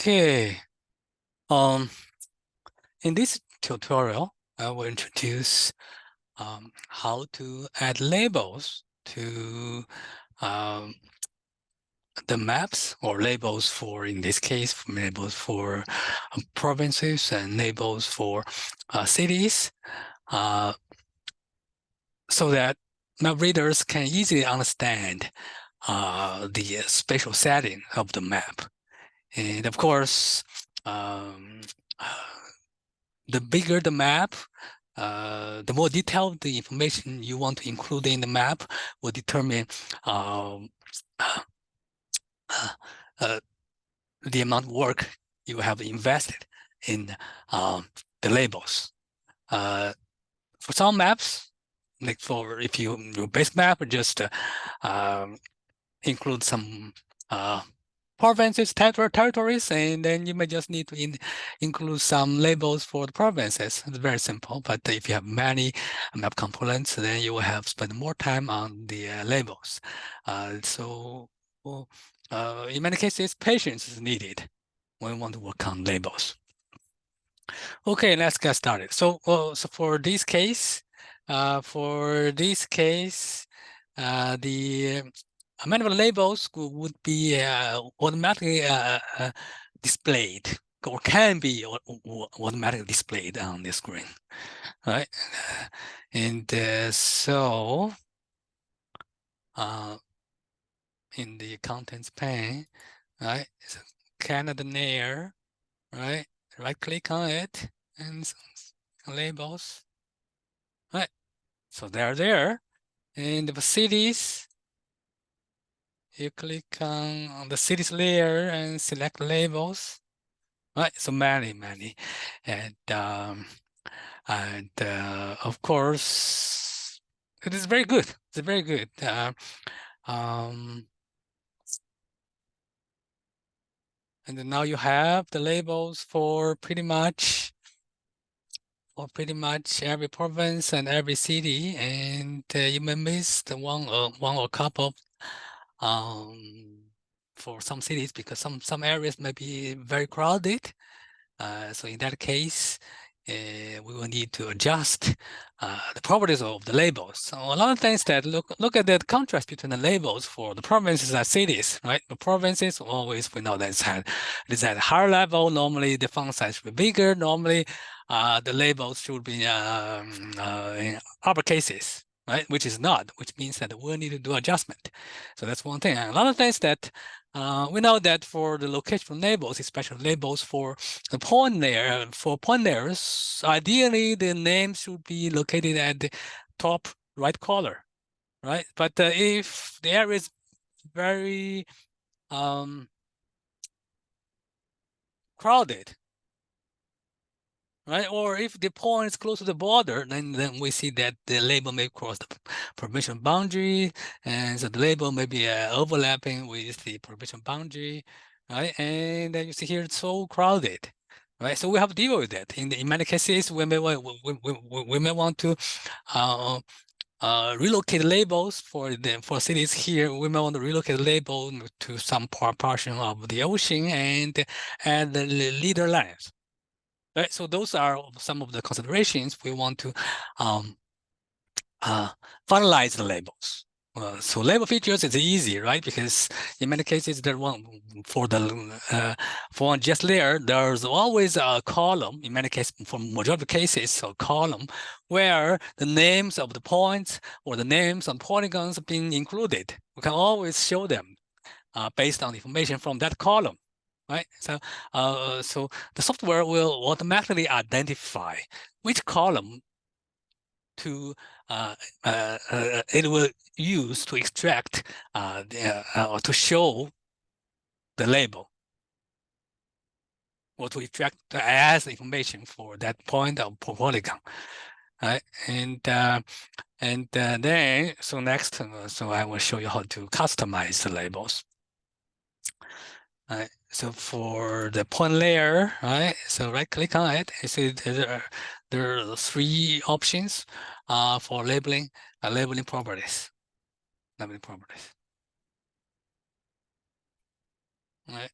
Okay. In this tutorial, I will introduce how to add labels to the maps, or labels for, in this case, labels for provinces and labels for cities, so that map readers can easily understand the spatial setting of the map. And of course, the bigger the map, the more detailed the information you want to include in the map will determine um, the amount of work you have invested in the labels. For some maps, like for if your base map, just include some provinces, territories, and then you may just need to include some labels for the provinces. It's very simple. But if you have many map components, then you will have spend more time on the labels. In many cases, patience is needed when we want to work on labels. Okay, let's get started. So for this case, the amount of labels would be automatically displayed, or can be automatically displayed on the screen, right? And so in the contents pane, right, so Canada near, right? Right click on it and labels, right? So they're there. And the cities, you click on the cities layer and select labels, right? So many, and of course, it is very good. It's very good. And then now you have the labels for pretty much every province and every city, and you may miss the one or a couple for some cities, because some areas may be very crowded. So in that case, we will need to adjust the properties of the labels. So a lot of things that look at the contrast between the labels for the provinces and cities, right? The provinces, always we know that it's at a higher level. Normally the font size should be bigger. Normally the labels should be in upper cases, right? Which is not, which means that we'll need to do adjustment. So that's one thing. And a lot of things that we know that for the location labels, especially labels for the point layer, for point layers, ideally the name should be located at the top right corner, right? But if the area is very crowded, right? Or if the point is close to the border, then we see that the label may cross the permission boundary, and so the label may be overlapping with the permission boundary, right? And then you see here it's so crowded, right? So we have to deal with that. In many cases, we may want to relocate labels for cities here. We may want to relocate the label to some portion of the ocean and add the leader lines. Right, so those are some of the considerations we want to finalize the labels. So label features is easy, right? Because in many cases, there one for just layer, there's always a column. In many cases, for majority of cases, a column where the names of the points or the names on polygons have been included. We can always show them based on the information from that column. Right, so the software will automatically identify which column it will use to extract or to show the label, or to extract as information for that point of polygon. Right, and then next, so I will show you how to customize the labels. Right, so for the point layer, right, so right click on it. You see there are three options for labeling properties. Right,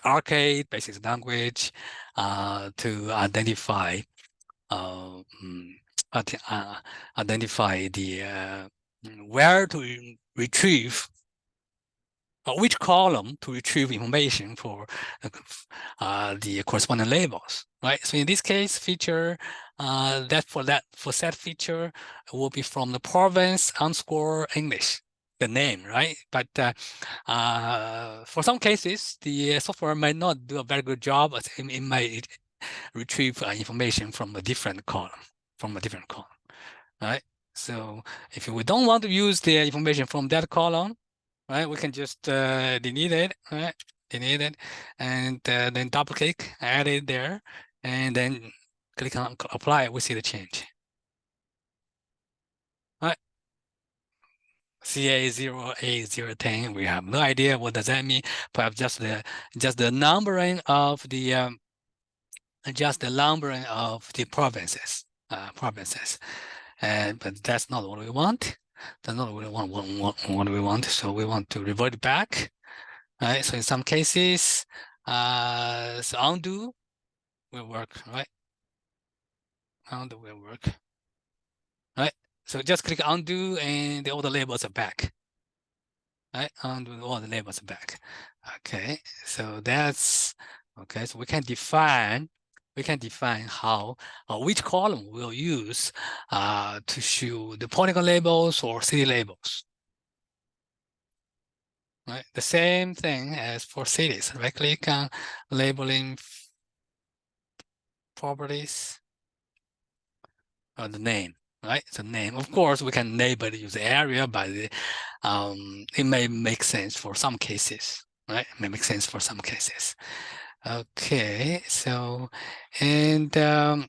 arcade basic language to identify uh, mm, identify the where to retrieve which column to retrieve information for the corresponding labels, right? So in this case, feature for set feature will be from the province underscore English, the name, right? But for some cases, the software might not do a very good job. It might retrieve information from a different column, right? So if we don't want to use the information from that column, right, we can just delete it, right? Delete it, and then double click, add it there, and then click on apply. We see the change. Right. CA0A010. We have no idea what does that mean. Perhaps just the numbering of the provinces. But that's not what we want. That's not what we want. So we want to revert back. Right. So in some cases, so undo will work, right? Undo will work, right? So just click undo and all the labels are back, right? Undo, all the labels are back. Okay, so that's okay. So we can define how which column we'll use to show the polygon labels or city labels. Right, the same thing as for cities. Right click on labeling properties. The name, right? The name. Of course, we can label it use area, but it may make sense for some cases, right? It may make sense for some cases. Okay, so and a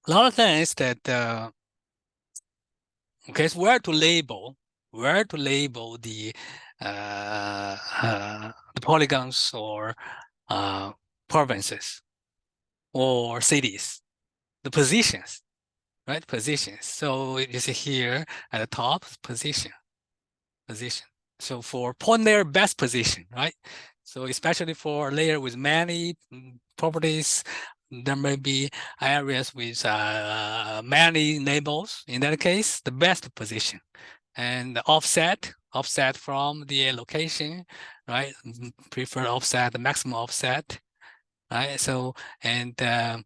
lot of things that okay, so where to label the polygons or provinces or cities, the positions. Right, positions. So you see here at the top, position. So for point layer, best position, right? So especially for a layer with many properties, there may be areas with many labels. In that case, the best position. And the offset from the location, right? Preferred offset, the maximum offset, right? So, and the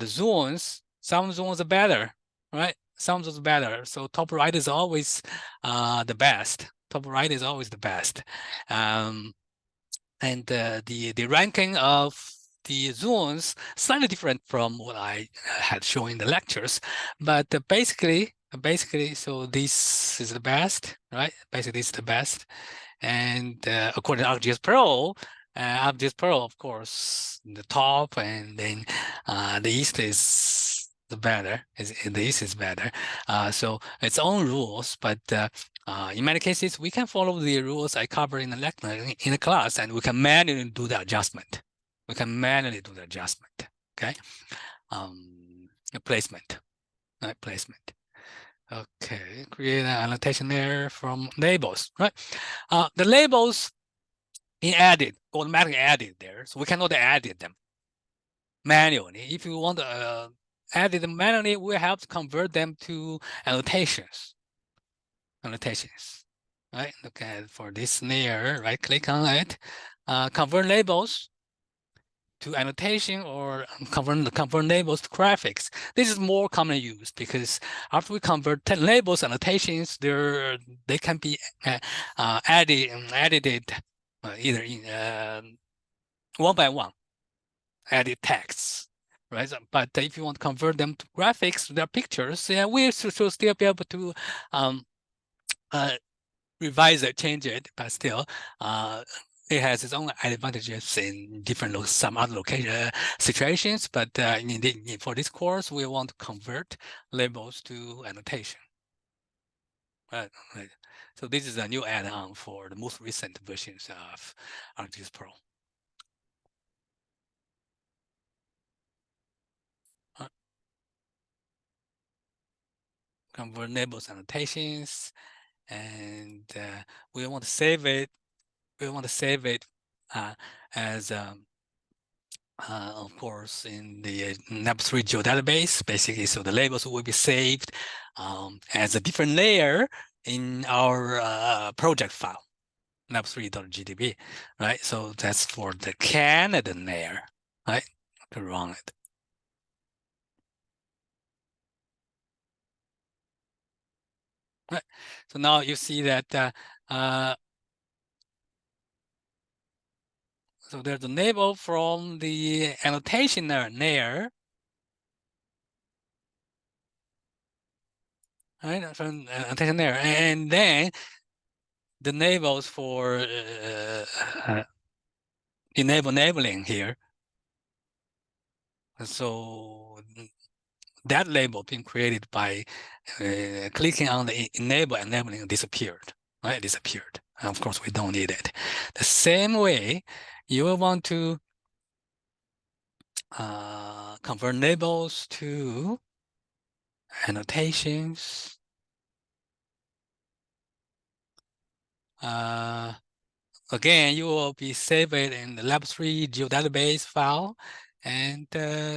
zones, some zones are better, right? Some zones are better. So top right is always the best. Top right is always the best. And the ranking of the zones slightly different from what I had shown in the lectures, but basically, so this is the best, right? Basically, this is the best. And according to ArcGIS Pro, of course, the top, and then the east is the better. The east is better. So its own rules, but in many cases, we can follow the rules I cover in the lecture in the class, and we can manually do the adjustment. Okay. Placement. Right, placement. Okay, create an annotation there from labels, right? The labels being added, automatically added there, so we cannot edit them manually. If you want to edit them manually, we have to convert them to annotations. Right? Look at for this layer, right click on it, convert labels to annotation or convert labels to graphics. This is more commonly used because after we convert 10 labels, annotations, they can be edited either in one by one, edit texts, right? So, but if you want to convert them to graphics, their pictures, yeah, we should still be able to revise it, change it, but still, it has its own advantages in some other location situations. But for this course, we want to convert labels to annotation. Right. So this is a new add-on for the most recent versions of ArcGIS Pro. Convert labels annotations, and we want to save it. as of course, in the NAP3 geodatabase, basically, so the labels will be saved as a different layer in our project file, nap3.gdb, right? So that's for the Canada layer, right? To run it. Right. So now you see that so there's a label from the annotation layer, right? From annotation layer, and then the labels for enabling here. So that label being created by clicking on the enabling disappeared, right? It disappeared. And of course, we don't need it. The same way, you will want to convert labels to annotations. Again, you will be saved in the lab3 geodatabase file. And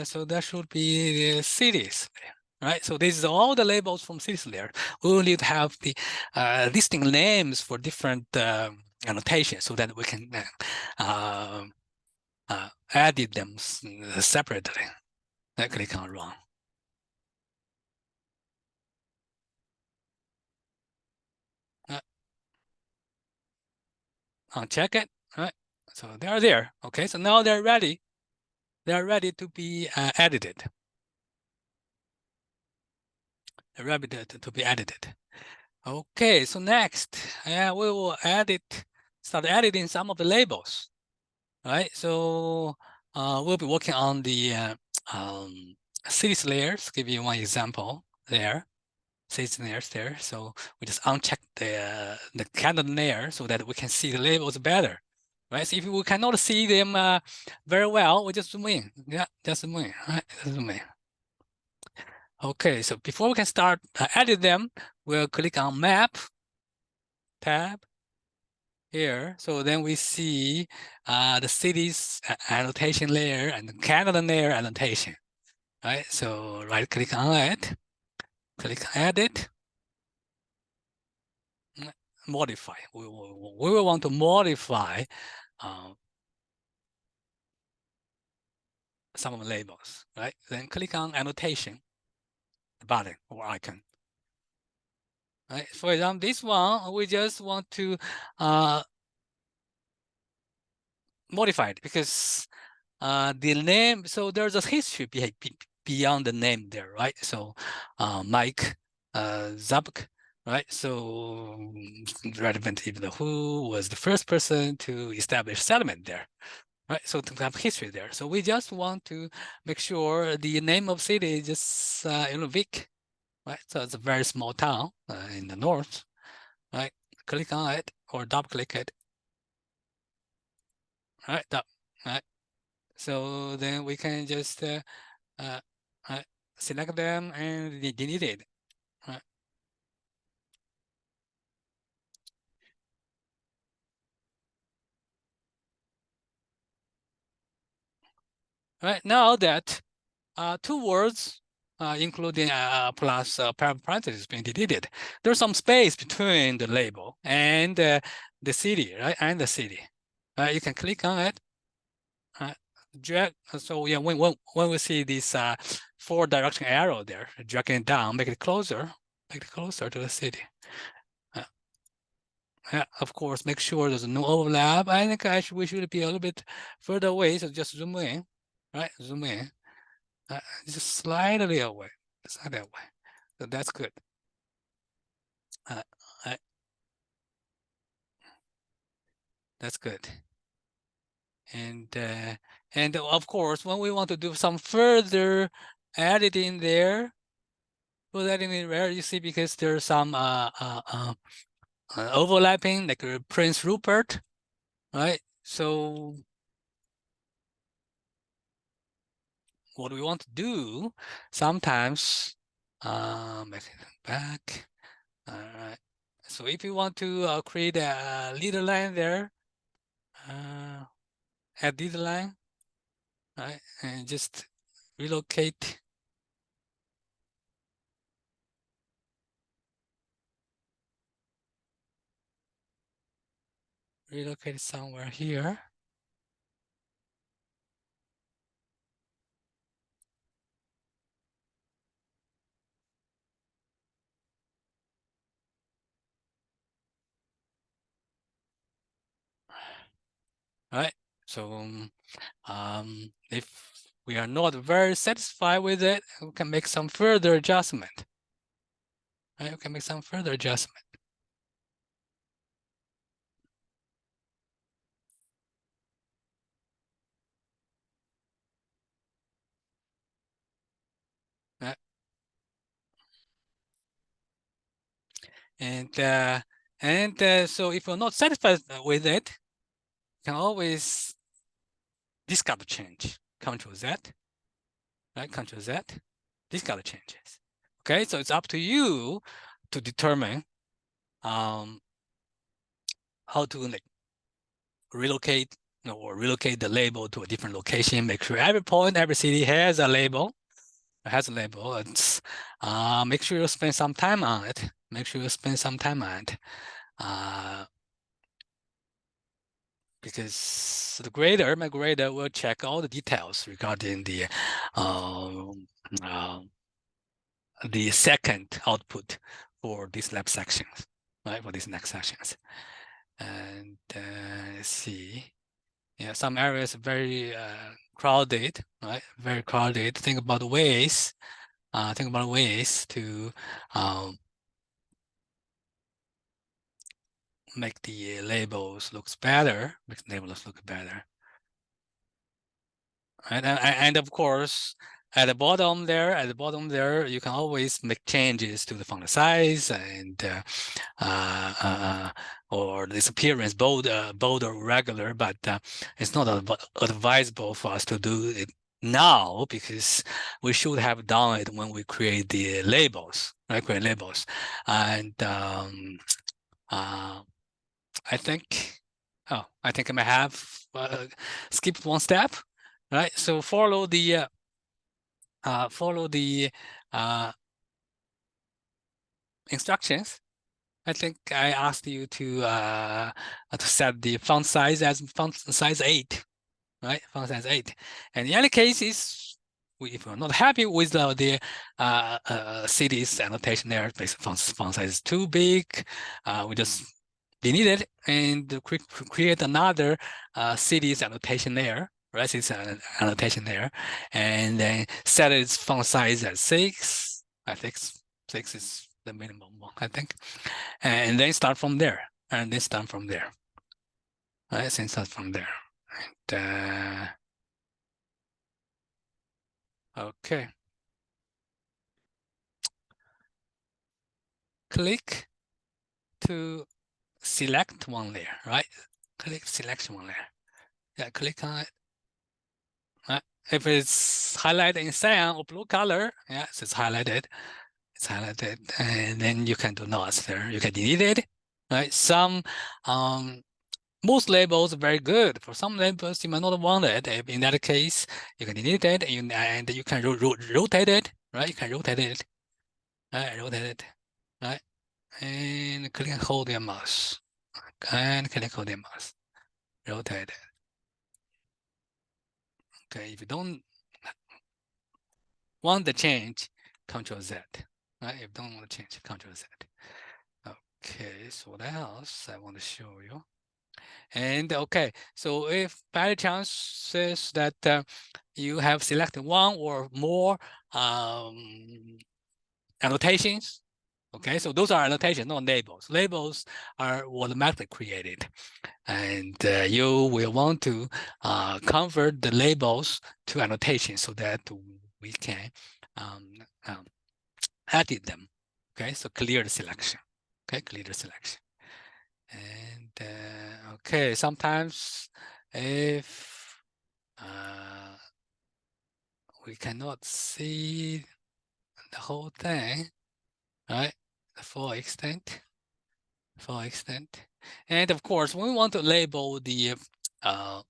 so that should be the cities, right? So this is all the labels from cities layer. We will need to have the listing names for different annotations so that we can edit them separately. I click on run. Uncheck it, right? So they're there. Okay, so now they're ready. They're ready to be edited. They're ready to be edited. Okay, so next, we will start editing some of the labels, right? So we'll be working on the cities layers. Give you one example there. Cities layers there. So we just uncheck the Canada layer so that we can see the labels better, right? So if we cannot see them very well, we just zoom in. Yeah, just zoom in, right? Zoom in. Okay, so before we can start edit them, we'll click on Map tab here. So then we see the cities annotation layer and the Canada layer annotation, right? So right click on it, click edit, modify. We will want to modify some of the labels, right? Then click on annotation button or icon. Right? For example, this one, we just want to modify it because the name, so there's a history beyond the name there, right? So Mike Zabk, right? So relevant even who was the first person to establish settlement there, right? So to have history there. So we just want to make sure the name of city is just Vic, right? So it's a very small town in the north, right? Click on it or double click it, right? Right. So then we can just uh, select them and delete it. Right. Right now that two words, including plus parentheses being deleted, there's some space between the label and the city, right? And the city. You can click on it, drag. So yeah, when we see this four direction arrow there, dragging it down, make it closer to the city. Of course, make sure there's no overlap. I think actually we should be a little bit further away, so just zoom in, right? Zoom in, just slightly away, slightly away. So that's good. Uh, uh, that's good. And of course, when we want to do some further editing there, you see because there's some overlapping, like Prince Rupert, right? So what we want to do sometimes, make it back. All right. So if you want to create a leader line there, at this line, right? And just relocate. Relocate somewhere here. Right. So if we are not very satisfied with it, we can make some further adjustment. Right? We can make some further adjustment. Right? And so if you're not satisfied with it, you can always discard the change. Control Z, right? Control Z, discard the changes. Okay, so it's up to you to determine how to like relocate or relocate the label to a different location. Make sure every point, every city has a label. It's make sure you spend some time on it. Make sure you spend some time on it. Because my grader will check all the details regarding uh, the second output for these lab sections, right? For these next sections. And let's see. Yeah, some areas are very crowded, right? Very crowded. Think about ways. Think about ways to make the labels looks better. Make the labels look better. And of course, at the bottom there, you can always make changes to the font size and or this appearance, bold or regular. But it's not advisable for us to do it now because we should have done it when we create the labels, right? Create labels, and I think. Oh, I think I may have skipped one step, right? So follow the instructions. I think I asked you to set the font size as font size 8, right? Font size 8. And in any cases, if we're not happy with the city's annotation there, basically font size is too big, we just delete it and create another city's annotation there, right? It's an annotation there, and then set its font size at 6. I think 6 is the minimum one, I think, and then start from there, and then start from there, right? Then start from there. And, okay, click to select one layer, right? Click selection one layer. Yeah, click on it. If it's highlighted in cyan or blue color, yeah, so it's highlighted. It's highlighted, and then you can do notes there. You can delete it, right? Most labels are very good. For some labels, you might not want it. In that case, you can delete it, and you can rotate it, right? You can rotate it, right? Rotate it, right? And click and hold your mouse, and click hold your mouse, rotate it. Okay, if you don't want the change, Control Z, right? If you don't want to change, Control Z. Okay, so what else I want to show you? And okay, so if by chance says that you have selected one or more annotations, okay, so those are annotations, not labels. Labels are automatically created, and you will want to convert the labels to annotations so that we can um, um, edit them. Okay, so clear the selection. Okay, clear the selection. And okay, sometimes if we cannot see the whole thing, right? The full extent, and of course, when we want to label the uh,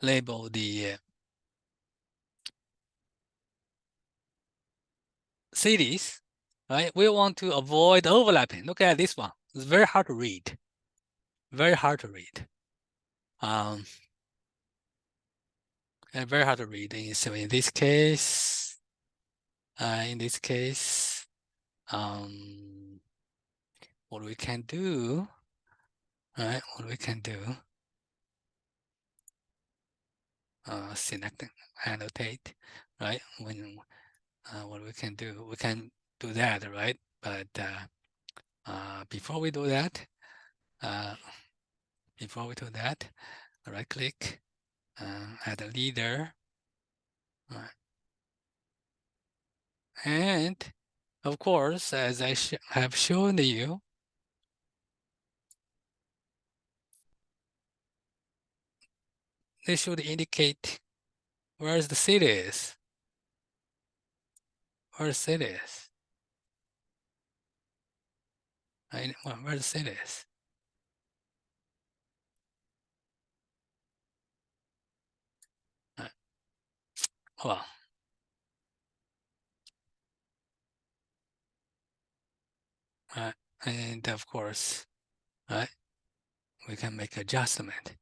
label the cities, right? We want to avoid overlapping. Look at this one. It's very hard to read. Very hard to read. And very hard to read. So in this case, what we can do, right? What we can do, select, annotate, right? When what we can do that, right? But before we do that, right click, add a leader, right? And of course, as I have shown you, this should indicate where the city is. Where the city is. Right? Where the city is. Right. Well, right. And of course, right, we can make adjustment.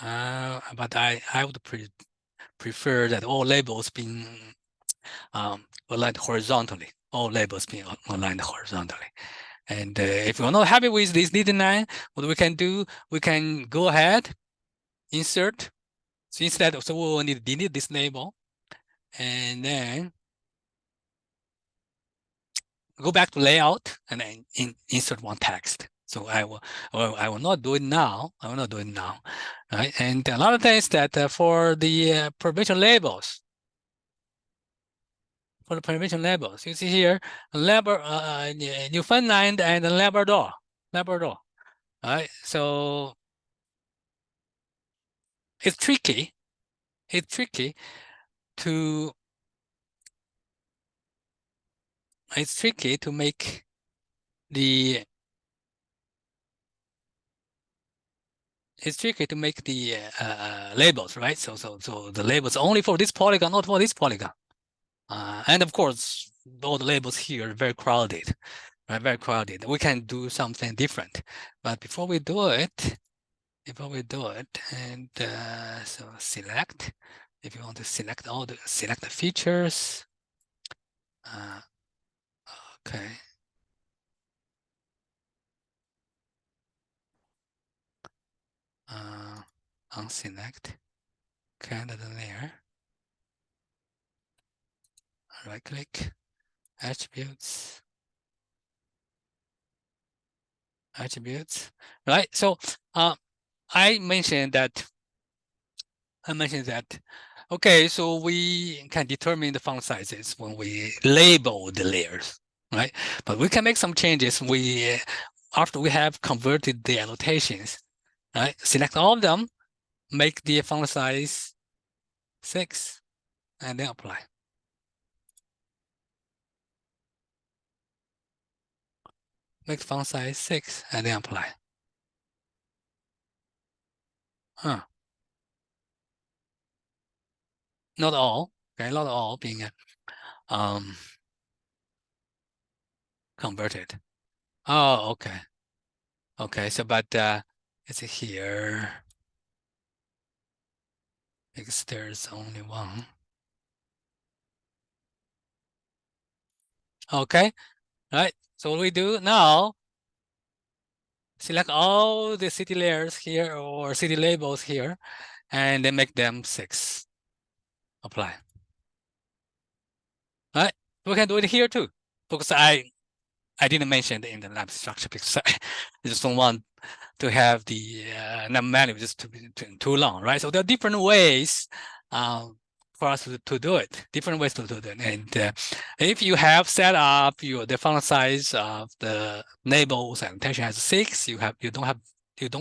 But I would prefer that all labels being aligned horizontally. All labels being aligned horizontally. And if we're not happy with this design, what we can do, we can go ahead, insert. So instead, so we will need to delete this label, and then go back to layout and then insert one text. So I will not do it now. I will not do it now, right? And a lot of things that for the permission labels, you see here, Newfoundland and Labrador, right? So it's tricky. It's tricky to make the labels, right? So the labels only for this polygon, not for this polygon. And of course, all the labels here are very crowded, right? Very crowded. We can do something different, but before we do it, and so select. If you want to select the features, okay. Unselect Canada layer. Right click, attributes, right? So I mentioned that, okay, so we can determine the font sizes when we label the layers, right? But we can make some changes. After we have converted the annotations, right? Select all of them, make the font size 6, and then apply. Make font size 6, and then apply. Not all, okay, not all being converted. Oh, okay. Okay, so but it's here because there's only one. Okay, right. So what we do now, select all the city layers here or city labels here, and then make them 6. Apply. Right. We can do it here too, because I didn't mention it in the lab structure because I just don't want to have the manual just to be too long, right? So there are different ways for us to do it, different ways to do it. And if you have set up the font size of the labels and attention as 6, you don't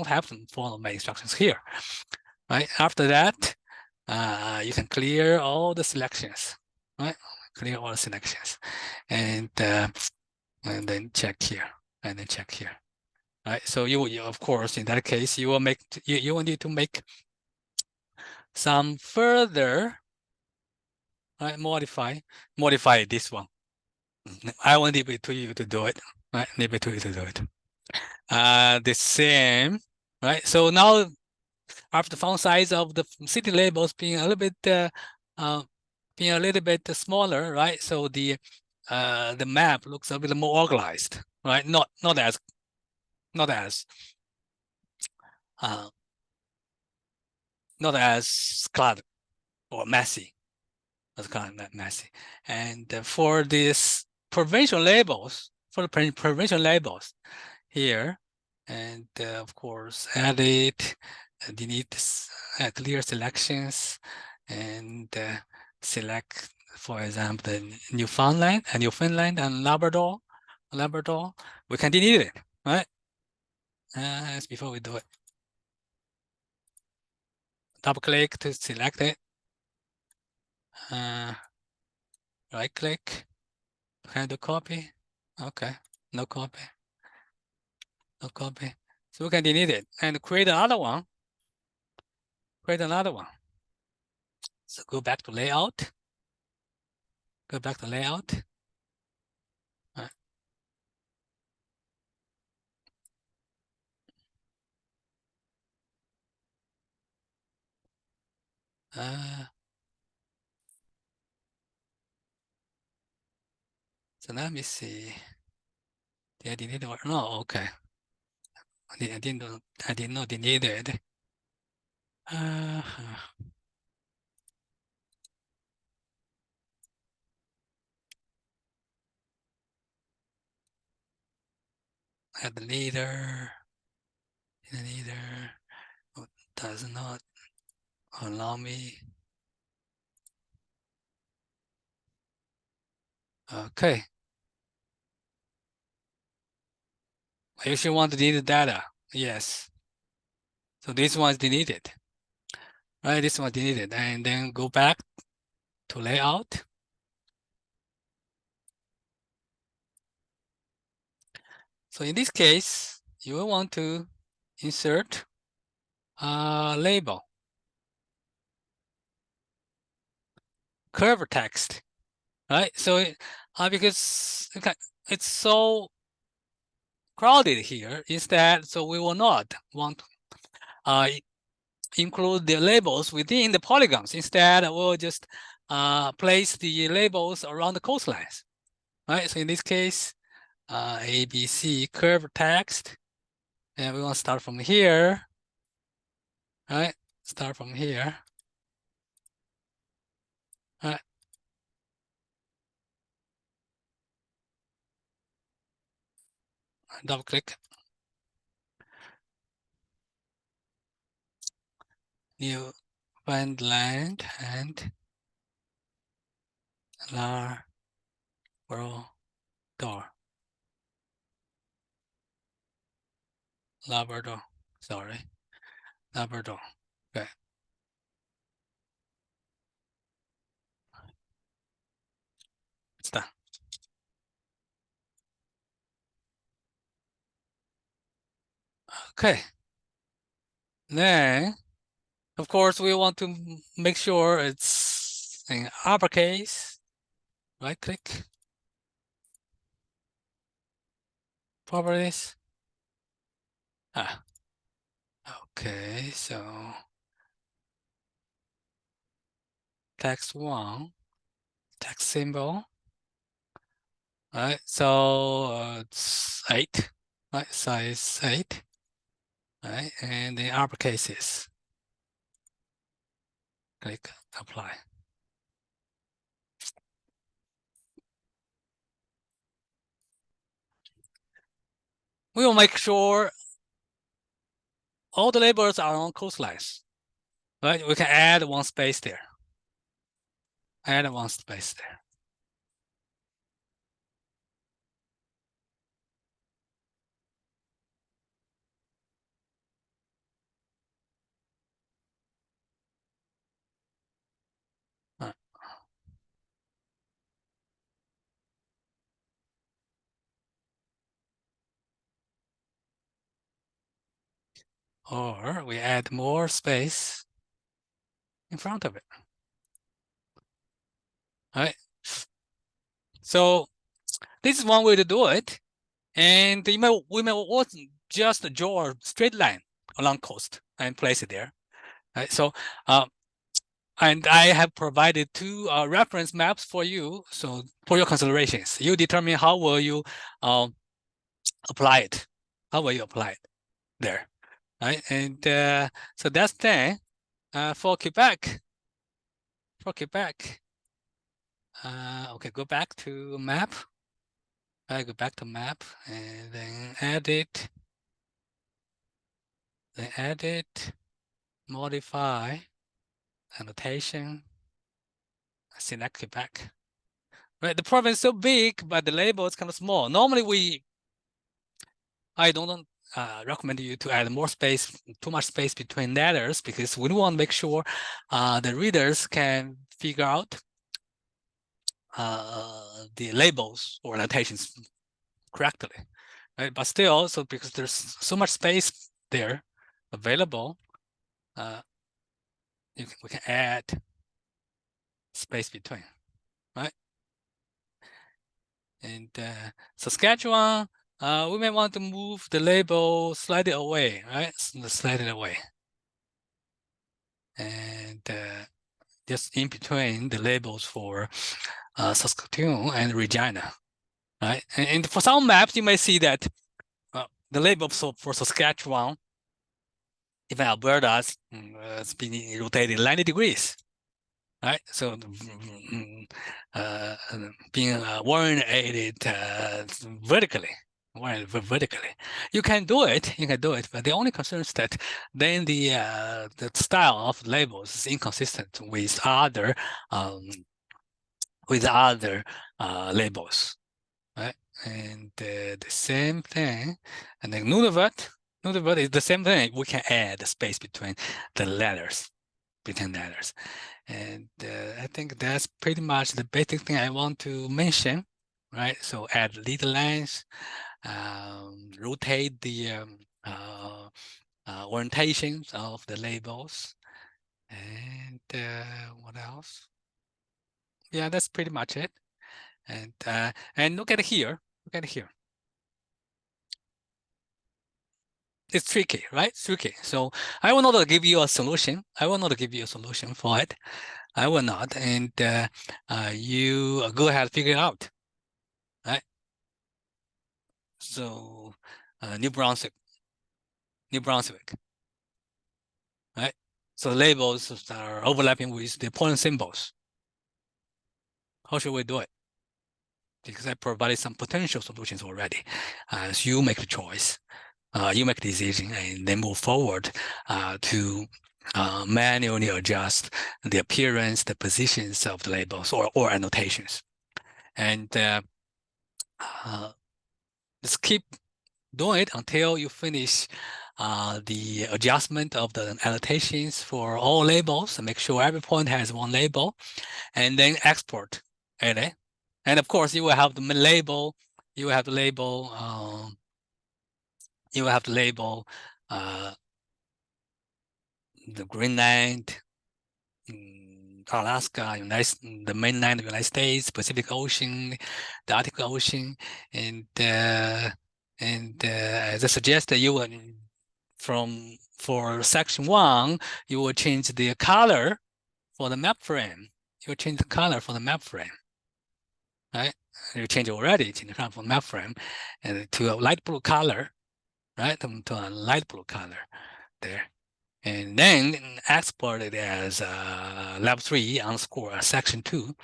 have to follow my instructions here, right? After that, you can clear all the selections, right? Clear all the selections, and then check here, and then check here. Right, so you of course in that case you will need to make some further, right, modify this one. I want leave it to you to do it, right? Leave it to you to do it. The same, right? So now after the font size of the city labels being a little bit smaller, right? So the map looks a bit more organized, right? Not as uh, not as cluttered or messy. That's kind of messy. And for these provincial labels, provincial labels here, and of course, edit, delete clear selections, and select, for example, Newfoundland and Labrador. We can delete it, right? That's before we do it. Double click to select it. Right click. Can I do copy? Okay, no copy. No copy. So we can delete it and create another one. So go back to layout. Go back to layout. So let me see. Did I delete it or no? Okay. I did not delete it. Add the leader. Does not allow me. Okay. You should want to delete the data. Yes. So this one is deleted. Right, this one deleted. And then go back to layout. So in this case, you will want to insert a label, curve text, right? So because it's so crowded here, instead, so we will not want include the labels within the polygons. Instead, we'll just place the labels around the coastlines, right? So in this case, ABC curve text, and we want to start from here, right? Start from here, right? Double click. New Newfoundland and Labrador. Labrador. Sorry. Labrador. Okay. It's done. Okay. Then, of course, we want to make sure it's in uppercase. Right click. Properties. Okay, so text one, text symbol. Right, so it's 8, right? Size 8, right? And the uppercases. Click apply. We will make sure all the labels are on coastlines, right? We can add one space there. Add one space there. Right. Or we add more space. in front of it. All right. So this is one way to do it. And we may also just draw a straight line along coast and place it there. Right? So, and I have provided two reference maps for you. So for your considerations, you determine how will you apply it. How will you apply it there? Right? And so that's then for Quebec. For Quebec, okay, go back to map. Go back to map and then edit. Then edit, modify, annotation, select Quebec. Right, the province is so big, but the label is kind of small. Normally, I don't recommend you to add more space, too much space between letters, because we want to make sure the readers can figure out the labels or annotations correctly. Right, but still, so because there's so much space there available, we can add space between, right? And Saskatchewan, we may want to move the label slightly away, right? Slightly away. And just in between the labels for Saskatoon and Regina, right? And for some maps, you may see that the label for Saskatchewan, even Alberta, it's being rotated 90 degrees. Right, so being oriented vertically, you can do it. But the only concern is that then the style of labels is inconsistent with other labels, right? And the same thing, and then Nunavut is the same thing. We can add the space between the letters, And I think that's pretty much the basic thing I want to mention, right? So add lead lines, rotate the orientations of the labels, and what else? Yeah, that's pretty much it. And look at here. It's tricky, right? It's tricky. So I will not give you a solution. For it. I will not. And you go ahead and figure it out, right? So New Brunswick, right? So labels are overlapping with the point symbols. How should we do it? Because I provided some potential solutions already. So you make the choice. You make the decision and then move forward to manually adjust the appearance, the positions of the labels or annotations. And just keep doing it until you finish the adjustment of the annotations for all labels and make sure every point has one label, and then export it. And of course, you will have to label. You will have to label. The Greenland, Alaska, the mainland of the United States, Pacific Ocean, the Arctic Ocean, and as I suggest that you would for section 1, you will change the color for the map frame. You will change the color for the map frame, right? You change the color for the map frame and to a light blue color, right? To a light blue color there. And then export it as lab 3 _ section 2.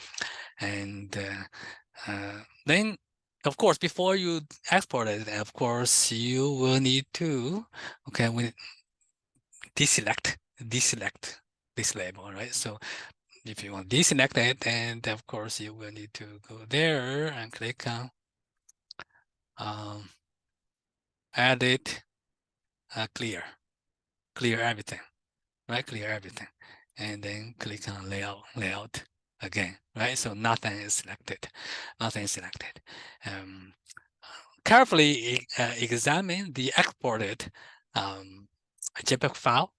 And then, of course, before you export it, of course, you will need to, we deselect this label, right? So if you want to deselect it, and of course, you will need to go there and click on edit, clear everything. Right, clear everything, and then click on layout again, right? So nothing is selected. Carefully examine the exported JPEG file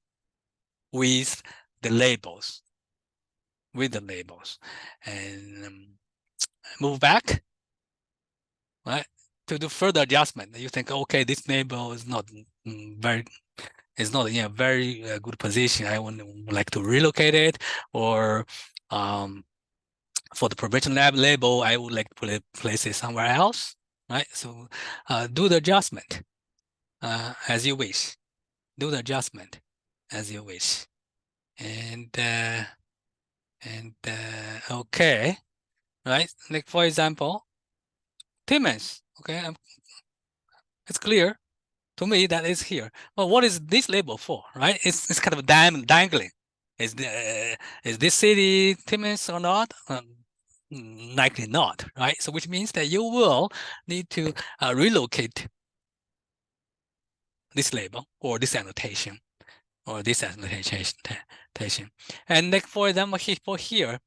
with the labels with the labels, and move back, right, to do further adjustment. You think, okay, this label is not it's not in a very good position. I would like to relocate it, or for the prevention lab label, I would like to place it somewhere else, right? So do the adjustment as you wish. Do the adjustment as you wish. And okay, right? Like for example, Timmins, okay, it's clear to me that is here. Well, what is this label for, right? It's kind of dangling. Is this city Timmins or not? Likely not, right? So which means that you will need to relocate this label or this annotation or this annotation. And like for example, for here,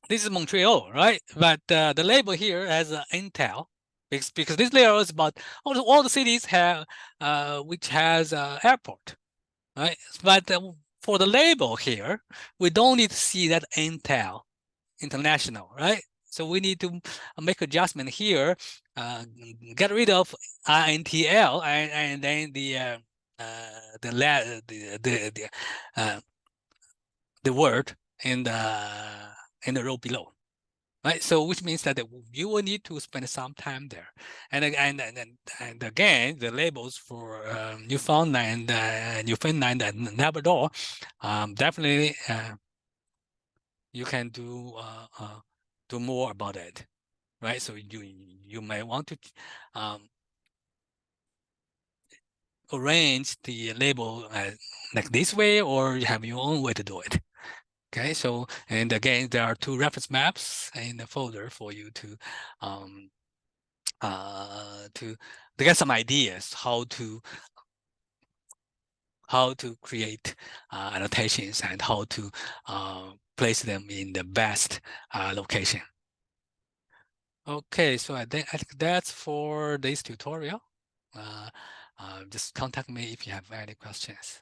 this is Montreal, right? But the label here has Intel, because this layer is about all the cities have which has airport, right? But for the label here, we don't need to see that Intel International, right? So we need to make adjustment here, get rid of INTL, and then the word in the row below. Right, so which means that you will need to spend some time there, and again, the labels for Newfoundland and Labrador, definitely you can do more about it, right? So you may want to arrange the label like this way, or you have your own way to do it. Okay, so, and again, there are 2 reference maps in the folder for you to get some ideas how to create annotations and how to place them in the best location. Okay, so I think that's for this tutorial. Just contact me if you have any questions.